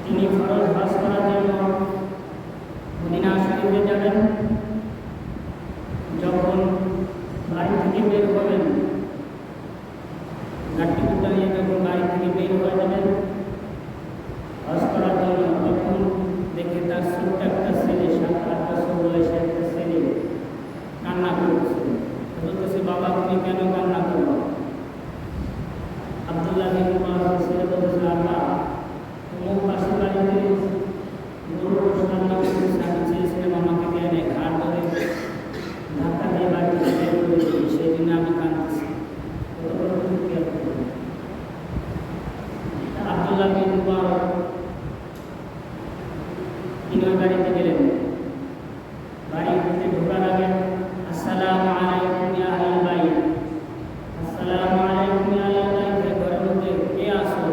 তিনি ফরজ হজ করার জন্য মদিনা শরীফে যাবেন। যখন বাড়ি থেকে বের হবেন, গাড়ি উঠাইয়ে যখন বাড়ি থেকে বের হয়ে যাবেন হজ করার জন্য, তখন দেখে তার ছোট্ট একটা ছেলে, 7-8 বছর বয়সে একটা ছেলে কান্না করছে। বলতেছে, বাবা তুমি কেন কান্না করো? আব্দুল্লাহ বিন উমর ছেলে বলতেছে, আল্লাহ অমুক পাশের বাড়িতে গরু রান্না করতেছে, আমি চেয়েছিলাম আমাকে দিয়ে ঘাট ধরে ধাক্কা দিয়ে বাড়ি থেকে বের করে দিই, সেই জন্য আমি কাঁদতেছি। আব্দুল্লাহ বিন উমর তিনি ওই বাড়িতে গেলেন। বাড়িতে ঢোকার আগে আসসালামু আলাইকুম ইয়া আহলাল বাইত, আসসালামু আলাইকুম ইয়া আহলাল বাইত, ঘরের মধ্যে কে আসলো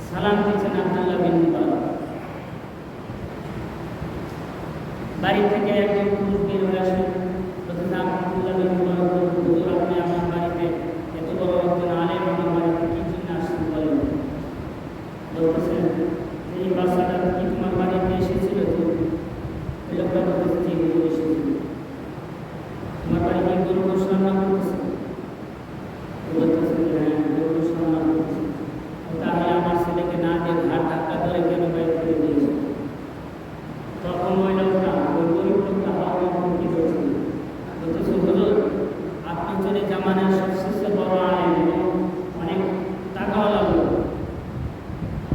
সালাম দিচ্ছেন আব্দুল্লাহ বিন উমর। বাড়ি থেকে একজন পুরুষ বের হয়ে আসেন, বলতেছে আব্দুল্লাহ বিন উমর, হুজুর আপনি আমার বাড়িতে এত বড় একজন আলেম আমার বাড়িতে কি জন্য আসছেন বলেন? বলতেছেন এই বাচ্চাটা কি তোমার বাড়িতে এসেছিল? তো ওই লোকটা বলতেছে, যে গরু এসেছিল। তোমার বাড়িতে গরু গোশ রান্না করতেছে? বলতেছে, হ্যাঁ গরু গোশ রান্না করতেছে। তাহলে আমার ছেলেকে না দিয়ে ঘাট ধাক্কা ধরে কেন বাইর করে দিয়েছে? তখন ওই লোকটা, ওই গরিব লোকটা হাওয়া কি করছিল, বলতেছে, হুজুর আপনি চলে জামানের সবচেয়ে বড় আলেম এবং অনেক টাকাওয়ালা লোক,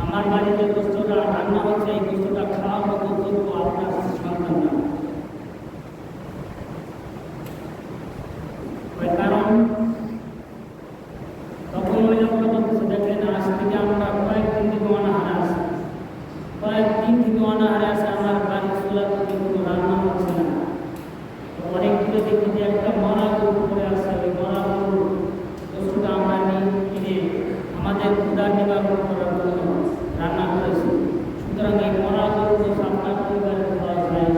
আমার বাড়িতে গোস্তটা রান্না হচ্ছে, এই গোস্তটা খাওয়ার মতো যোগ্য আপনার সন্তান না। ওই কারণ তখন ওই লোকটা বলতেছে, দেখেন আজ থেকে আমরা কয়েকদিন থেকে অনাহারে আছি, কয়েকদিন থেকে অনাহারে আছে, আমার বাড়ির চুলা থেকে কোনো রান্না হচ্ছে না। অনেক দূরে দেখি যে একটা মরা গরু পড়ে আসছে, ওই মরা গরুর গোস্তটা আমরা কিনে আমাদের ক্ষুধা নিবারণ করার জন্য রান্না করেছি। সুতরাং এই মরা গরু গোস্ত আপনার পরিবারের খাওয়া যায়,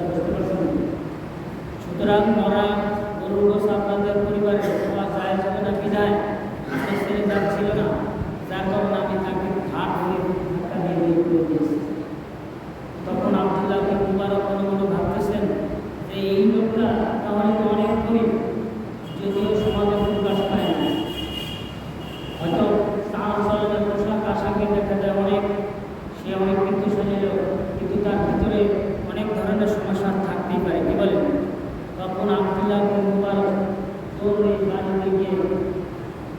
বুঝতে পারছেন? সুতরাং মরা গরুর গোস্ত আপনাদের পরিবারের খাওয়া যায় যাবে না, বিদায় আপনার ছেলে যাচ্ছিল না, যার কারণে আমি তাকে ঘাট ধরে ধাক্কা দিয়ে বের করে দিয়েছি। তখন আব্দুল্লাহ বিন উমর মনে মনে ভাবতেছেন যে এই লোকটা তাহলে তো অনেক গরিব, যদিও সমাজে প্রকাশ পায় না, হয়তো তার চলনের পোশাক আশাকে দেখা যায় অনেক, সে অনেক বিত্তশালী লোক, কিন্তু তার ভিতরে অনেক ধরনের সমস্যা থাকতেই পারে, কি বলে? তখন আব্দুল্লাহ বিন উমর দৌড়ে বাড়িতে গিয়ে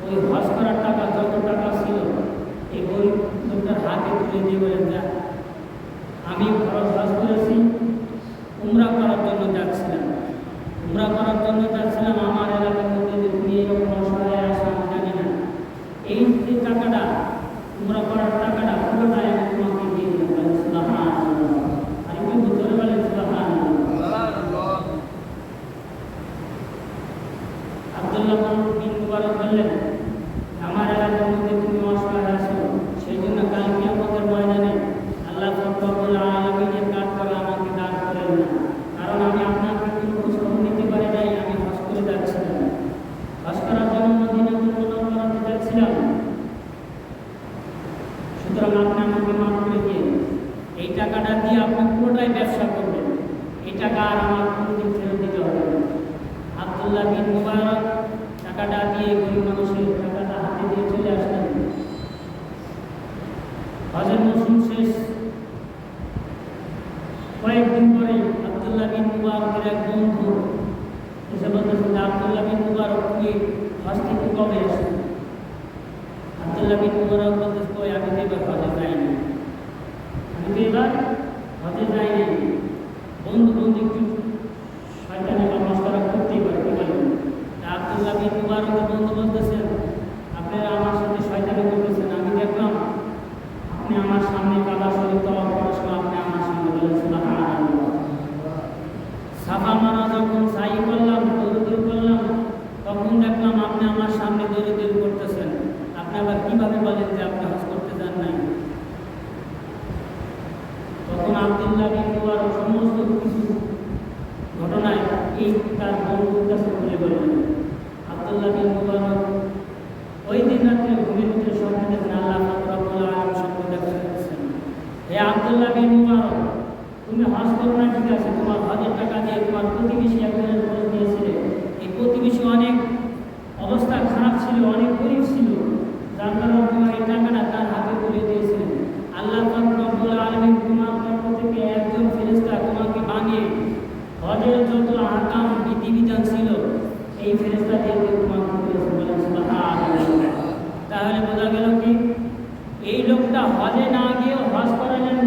ওই হজ করার টাকা, যত টাকা ছিল, এই গরিব লোকটার হাতে তুলে দিয়ে বলেন, যা আমি ফরজ হজ করেছি, উমরা করার জন্য যাচ্ছিলাম, উমরা করার জন্য যাচ্ছিলাম, আমার এলাকার মধ্যে যে তুমি এরকম অসহায় আসা আমি জানি না, এই যে টাকাটা উমরা করার টাকাটা পুরোটাই আমি তোমাকে দিয়ে দিলাম। সুবহানাল্লাহ, আর একটু ভিতরে বলেন সুবহানাল্লাহ। আব্দুল্লাহ বিন উমর বললেন, আমার এলাকার মধ্যে তুমি অসহায় আছো, সেই জন্য কাল কিয়ামতের ময়দানে আল্লাহ রব্বুল আলামিনের কাঠ করে আমাকে দান করেন না, কারণ আমি আপনাকে কোনো প্রশ্ন নিতে পারি নাই, আমি হজ করে যাচ্ছিলাম, হজ করার জন্য মদিনা মুনাওয়ারাতে যাচ্ছিলাম। সুতরাং আপনি আমাকে মাফ করে দিয়ে এই টাকাটা দিয়ে আপনি পুরোটাই ব্যবসা করবেন, এই টাকা আর আমার কোনোদিন ফেরত দিতে হবে না। আব্দুল্লাহ বিন মুবারক টাকাটা দিয়ে গরিব মানুষের টাকাটা হাতে হাতে দিয়ে চলে আসলেন। হজের মৌসুম শেষ, কয়েকদিন পরে আব্দুল্লাহ বিন মুবারকের এক বন্ধু এসে বলতেছেন যে আব্দুল্লাহ বিন মুবারক কি হজ থেকে কবে আসেন? আব্দুল্লাহ বিন মুবারক বলতেছে কই আমি তো এবার হজে যাইনি, আমি তো এবার হজে যাইনি। বন্ধু বন্ধু একটু শয়তানি বা মশকরা করতেই পারে, কি বলেন? আব্দুল্লাহ বিন মুবারকের বন্ধু বলতেছেন আপনারা আমার সাথে শয়তানি করতেছেন, আমি দেখলাম আপনি আমার সামনে কাবা শরীফ তওয়াফ করার সময় আপনি আমার সামনে বলেন সুবহানাল্লাহ। সাফা মারা যখন সাই করলাম, দৌড়দৌড় করলাম, তখন দেখলাম আপনি আমার সামনে দৌড়দৌড় করতেছেন। আপনি আবার কিভাবে বলেন যে আপনি হজ করতে যান নাই? তখন আব্দুল্লাহ বিন মুবারক সমস্ত কিছু ঘটনায় এই তার বন্ধুর কাছে বলে বললেন। আব্দুল্লাহ বিন মুবারক ওই দিন রাত্রে ঘুমের ভিতরে স্বপ্নে দেখেন আল্লাহ পাক রব্বুল আলামিন স্বপ্ন দেখাচ্ছেন, হে আব্দুল্লাহ বিন মুবারক, তুমি হজ করো না ঠিক আছে, তোমার হজের টাকা দিয়ে তোমার প্রতিবেশী একজনের খোঁজ দিয়েছিলে। এই প্রতিবেশী অনেক অবস্থা খারাপ ছিল, অনেক গরিব ছিল, যার কারণে তোমার এই টাকাটা তার হাতে তুলে দিয়েছিলেন। আল্লাহ পাক রব্বুল আলামিন তোমার পক্ষ থেকে একজন ফেরেশতা তোমাকে বানিয়ে হজের যত আহকাম বিধিবিধান ছিল এই ফেরেশতা দিয়ে তোমাকে করেছেন, বলেন সুবহানাল্লাহ। তাহলে বোঝা গেল কি এই লোকটা হজে না গিয়ে হজ করালেন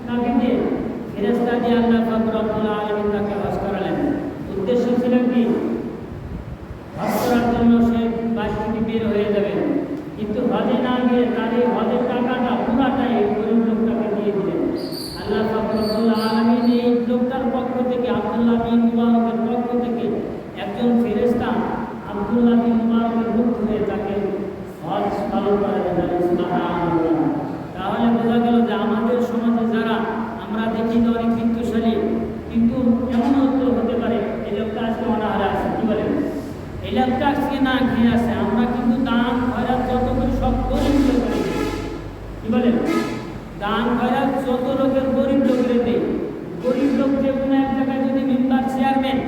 তাকে দিয়ে, ফেরেশতা দিয়ে আল্লাহ পাক রব্বুল আলামিন তাকে হজ করালেন। উদ্দেশ্য ছিল কি হজ করার জন্য সে বাড়ি থেকে বের হয়ে যাবে, কিন্তু হজে না গিয়ে তার এই হজের টাকাটা পুরাটাই গরিব লোকটাকে দিয়ে দিলেন। আল্লাহ পাক রব্বুল আলামিন এই লোকটার পক্ষ থেকে আব্দুল্লাহ বিন মুবারকের পক্ষ থেকে একজন ফেরেশতা আব্দুল্লাহ বিন মুবারকের মুখ হয়ে তাকে হজ পালন করালেন, সুবহানাল্লাহ। তাহলে বোঝা গেল যে আমাদের সমাজে যারা আমরা দেখি যে অনেক বিত্তশালী, কিন্তু এমন হতে পারে এই লোকটা আজকে অনাহারে আছে, কি বলেন? এই লোকটা আজকে না খেয়ে আছে, আমরা কিন্তু দান খয়রাত যত করি সব গরিব লোকের দিই, কি বলেন? দান খয়রাত যত লোকের গরিব লোকের দিই। গরিব লোক যে কোনো এক জায়গায় যদি মেম্বার চেয়ারম্যান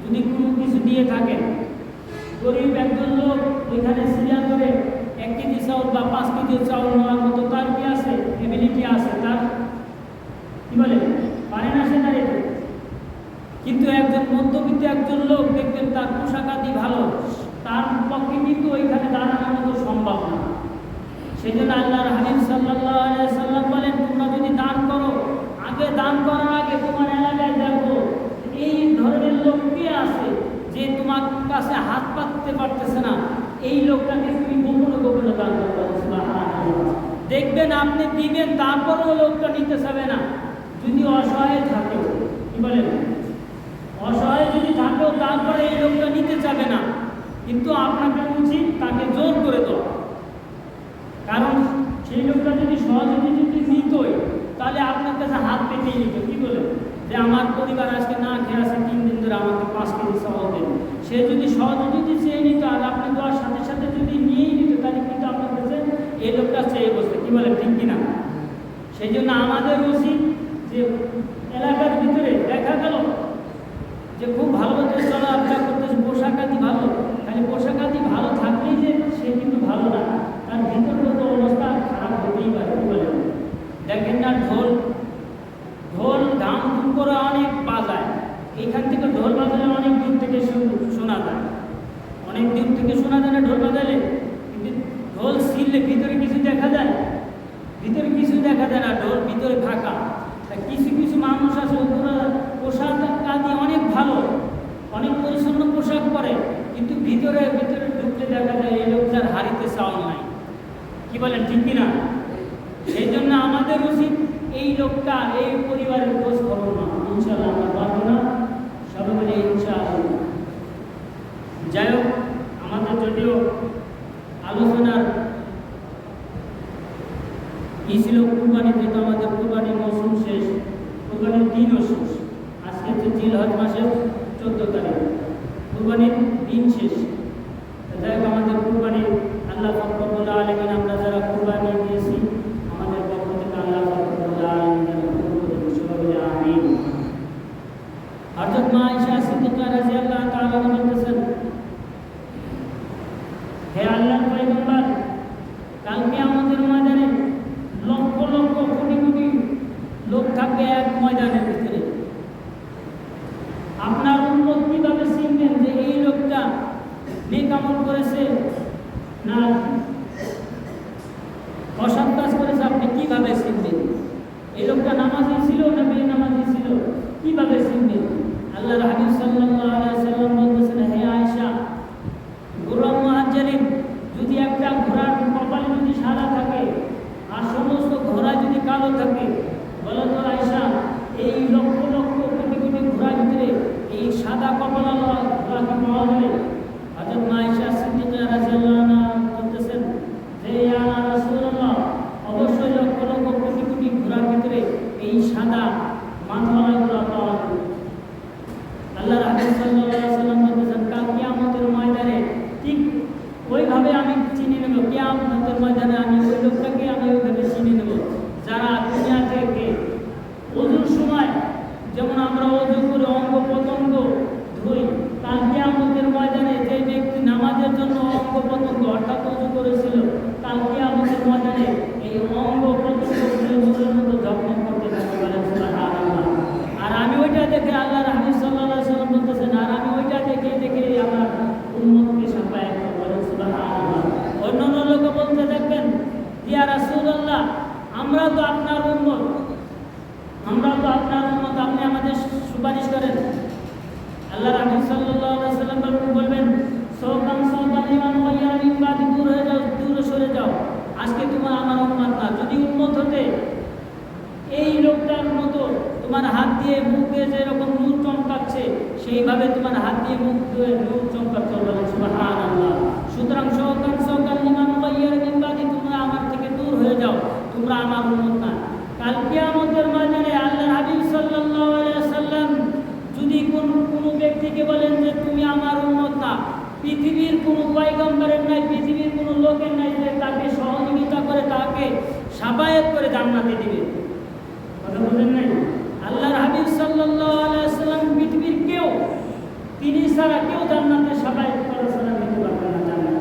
যদি কোনো কিছু দিয়ে থাকেন, গরিব একজন লোক এখানে সিরিয়াল করে 1 কেজি চাউল বা 5 কেজি চাউল নেওয়ার মতো তার কি আছে, এবিলিটি আছে, তার কি বলে পারে না সে দাঁড়িয়ে। কিন্তু একজন মধ্যবিত্ত একজন লোক দেখবেন তার পোশাক আদি ভালো, তার পক্ষে কিন্তু ওইখানে দাঁড়ানোর মতো সম্ভব না। সেই জন্য আল্লাহর হাবিব সাল্লাল্লাহু আলাইহি ওয়াসাল্লাম বলেন তোমরা যদি দান করো, আগে দান করার আগে তোমার এলাকায় দেখো এই ধরনের লোক কে আছে যে তোমার কাছে হাত পাততে পারতেছে না, এই লোকটাকে তুমি গোপনে গোপনে দান করবে, সুবহানাল্লাহ। দেখবেন আপনি দিবেন তারপরেও লোকটা নিতে চাবে না, যদি অসহায় থাকে, কি বলেন? অসহায় যদি থাকেও তারপরে এই লোকটা নিতে চাবে না, কিন্তু আপনাকে উচিত তাকে জোর করে দেওয়া। কারণ সেই লোকটা যদি সহজে যদি নিতই তাহলে আপনার কাছে হাত পেতেই নিত, কি বলেন? যে আমার পরিবার আজকে না খেয়ে আছে 3 দিন ধরে, আমাকে 5 কেজি চাউল দেন। সে যদি সহজে যদি চেয়ে নিত আর আপনি দেওয়ার সাথে সাথে যদি নিয়েই নিত, তাহলে কিন্তু আপনার কাছে এই লোকটা চেয়ে বসবে, কি বলেন? ঠিক কিনা? সেই জন্য আমাদের উচিত যে এলাকার ভিতরে দেখা গেল যে খুব ভালোভাবে চলাফেরা করতেছে, পোশাক আদি ভালো, খালি পোশাক আদি ভালো থাকলেই যে সে কিন্তু ভালো না, তার ভিতরগত অবস্থা খারাপ হতেই পারে, কি বলেন? দেখেন না ঢোল ধাম ধুম করে অনেক বাজায়, এইখান থেকে ঢোল বাজালে অনেক দূর থেকে শোনা যায়, অনেক দূর থেকে শোনা যায় না ঢোল বাজালে, কিন্তু ঢোল ছিললে ভিতরে কিছু দেখা যায়, ভিতরে কিছু দেখা যায় না, ঢোল ভিতরে ফাঁকা। কিছু কিছু মানুষ আছে ওরা পোশাক আদি অনেক ভালো, অনেক পরিচ্ছন্ন পোশাক পরে, কিন্তু ভিতরে ভিতরে ঢুকলে দেখা যায় এই লোকটার হাড়িতে চাউল নাই, কি বলেন? ঠিক কিনা? সেই জন্য আমাদের উচিত এই লোকটা এই পরিবারের খোঁজ খবর না, ইনশাআল্লাহ আমরা পারবো না, সবাই বলে ইনশাআল্লাহ। যাই হোক, আমাদের যদিও আলোচনার কি ছিল কুরবানিতে, তো আমাদের কুরবানির মৌসুম শেষ, কুরবানির দিনও শেষ। আজকে হচ্ছে জিলহজ মাসের 14 তারিখ, কুরবানির দিন শেষ। যাই হোক, আমাদের কুরবানি আল্লাহ পাক রব্বুল আলামিন আমরা যারা কুরবানি দিয়েছি আমাদের পক্ষ থেকে আল্লাহ পাক রব্বুল আলামিন যেন কবুল করেন, সবাই বলে আমিন। হযরত মা আয়েশা সিদ্দিকা রাদিয়াল্লাহু তাআলা বলতেছেন, হে আল্লাহর পয়গম্বর এই সাদা মাথাওয়ালাগুলো পাওয়া যাবে। আল্লাহ রাসূল সাল্লাল্লাহু আলাইহি ওয়াসাল্লাম বলেছেন কাল কিয়ামতের ময়দানে ঠিক ওইভাবে আমি চিনি নেব, কিয়ামতের ময়দানে আমি ওই লোকটাকে আমি ওইভাবে চিনি নেব যারা দুনিয়া থেকে ওযুর সময় যেমন আমরা ওযু করে অঙ্গ প্রত্যঙ্গ ধুই, কাল কিয়ামতের ময়দানে যে ব্যক্তি নামাজের জন্য অঙ্গ প্রত্যঙ্গ অর্থাৎ ওযু করেছিল, কাল কিয়ামতের ময়দানে এই অঙ্গ প্রত্যঙ্গগুলো নূরের মতো ঝকমক করতে থাকবে। বলেন সুবহানাল্লাহ। আর আমি ওইটা দেখে আল্লাহ রাসূল সাল্লাল্লাহু আলাইহি ওয়াসাল্লাম বলতেছেন, আর আমি ওইটা দেখে আমার উম্মতকে সাফায়াত করব। বলেন সুবহানাল্লাহ। অন্যান্য লোক বলতে থাকবেন ইয়া রাসূলুল্লাহ, আমরা তো আপনার উম্মত, আপনি আমাদের সুপারিশ করেন। আল্লাহ রাসূল সাল্লাল্লাহু আলাইহি ওয়াসাল্লাম বলবেন সওকান লিমান গায়্যারা মিন বাদি, দূর হয়ে যাও, দূরে সরে যাও, আজকে তোমার আমার উম্মত না। যদি উম্মত হতে এই লোকটার মতো তোমার হাত দিয়ে মুখ দিয়ে যেরকম নূর চমকাচ্ছে সেইভাবে তোমার হাত দিয়ে মুখ দিয়ে নূর চমকাতে হবে। সুবহানাল্লাহ। সুতরাং সওকান লিমান গায়্যারা মিন বাদি, তোমরা আমার থেকে দূর হয়ে যাও, তোমরা আমার উম্মত না। কাল কিয়ামতের ময়দানে আল্লাহ হাবিব সাল্লাল্লাহু আলাইহি ওয়াসাল্লাম যদি কোনো ব্যক্তিকে বলেন যে তুমি আমার উম্মত না, পৃথিবীর কোনো পয়গম্বরের নাই, পৃথিবীর কোনো লোকের নাই যে তাকে সহযোগিতা করে তাকে সাফায়াত করে জান্নাতে দিবে। কথা বলেন নাই? আল্লাহর হাবিব সাল্লাল্লাহু আলাইহি ওয়াসাল্লাম পৃথিবীর কেউ, তিনি ছাড়া কেউ জান্নাতে সাফায়াত করার ছাড়া দিতে পারবে না জান্নাত।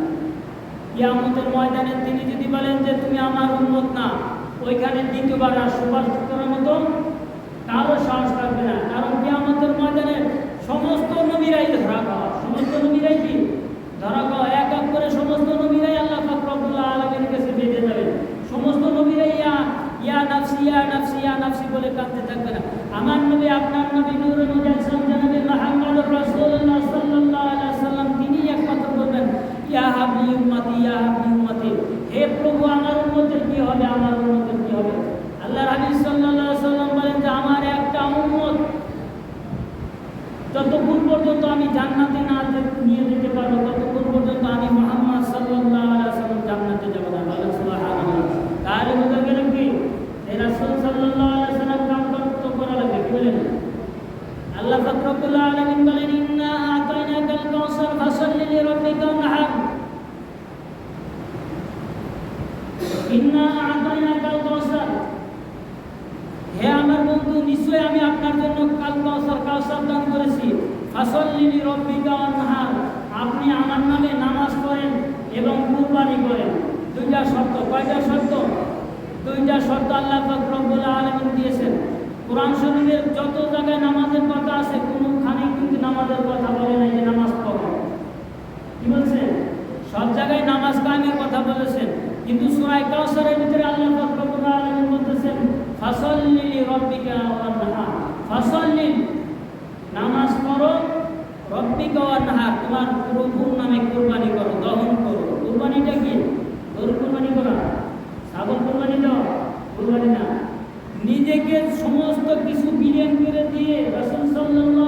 কিয়ামতের ময়দানে তিনি যদি বলেন যে তুমি আমার উম্মত না, ওইখানে দ্বিতীয়বার আর সুপারিশ করার মতো কারো সাহস থাকবে না। কারণ কিয়ামতের ময়দানে সমস্ত নবীরাই ধরা খাওয়া, সমস্ত নবীরাই কি ধরা খাওয়া, এক এক করে সমস্ত নবীরাই আল্লাহ পাক রব্বুল আলামিনের কাছে বেঁধে যাবে। সমস্ত নবীরাই ইয়া নাফসি ইয়া নাফসি ইয়া নাফসি বলে কাঁদতে থাকবে না। আমার নবী, আপনার নবী নূরে মুজাসসাম জনাবে মুহাম্মদুর রাসূলুল্লাহ সাল্লাল্লাহু আলাইহি ওয়াসাল্লাম তিনি একমাত্র বলবেন ইয়া হাবলি উম্মতি ইয়া হাবলি উম্মতি, হে প্রভু আমার উম্মতের কি হবে, আমার উম্মতের কি হবে। আল্লাহর হাবিব সাল্লাল্লাহু আলাইহি ওয়াসাল্লাম বলেন যে আমার একটা উম্মত যতক্ষণ পর্যন্ত আমি জান্নাতে না নিয়ে যেতে পারবো ততক্ষণ পর্যন্ত আমি মুহাম্মদ সাল্লাল্লাহু আলাইহি ওয়াসাল্লাম জান্নাতে যাব না। বলেন সুবহানাল্লাহ। তাহলে বোঝা গেল কি এই রাসূল সাল্লাল্লাহু আলাইহি ওয়াসাল্লাম কাম করতে করা লাগবে। কি বলেন? আল্লাহ পাক রব্বুল আলামিন বলেন ইন্না আতাইনাকাল কাউসার ফাসাল্লি লিরাব্বিকা ওয়ানহার, ইন্না আতাইনাকাল কাউসার, হে আমার বন্ধু নিশ্চয়ই আমি আপনার জন্য কাউসার দান করেছি। ফাসাল্লি লিরাব্বিকা ওয়ানহার, আপনি আমার নামে নামাজ পড়েন এবং কুরবানি করেন। দুইটা শর্ত। কয়টা শর্ত? দুইটা শর্ত আল্লাহ পাক রব্বুল আলামিন দিয়েছেন। কোরআন শরীফের যত জায়গায় নামাজের কথা আছে কোনোখানে কিন্তু নামাজের কথা বলে নাই যে নামাজ পড়ো। কি বলছেন? সব জায়গায় নামাজ কায়েমের কথা বলেছেন, কিন্তু সূরা কাউসারের ভিতরে আল্লাহ পাক রব্বুল আলামিন বলতেছেন ফাসাল্লি লিরাব্বিকা ওয়ানহার, ফাসাল্লি নামাজ পড়ো, রব্বিকা ওয়ানহার তোমার প্রভুর নামে কুরবানি করো, দহন করো। কুরবানিটা কি? গরু কুরবানি করা, ছাগল কুরবানি দাও, কুরবানি না। নিজেকে সমস্ত কিছু বিলীন করে দিয়ে রাসূল সাল্লাল্লাহু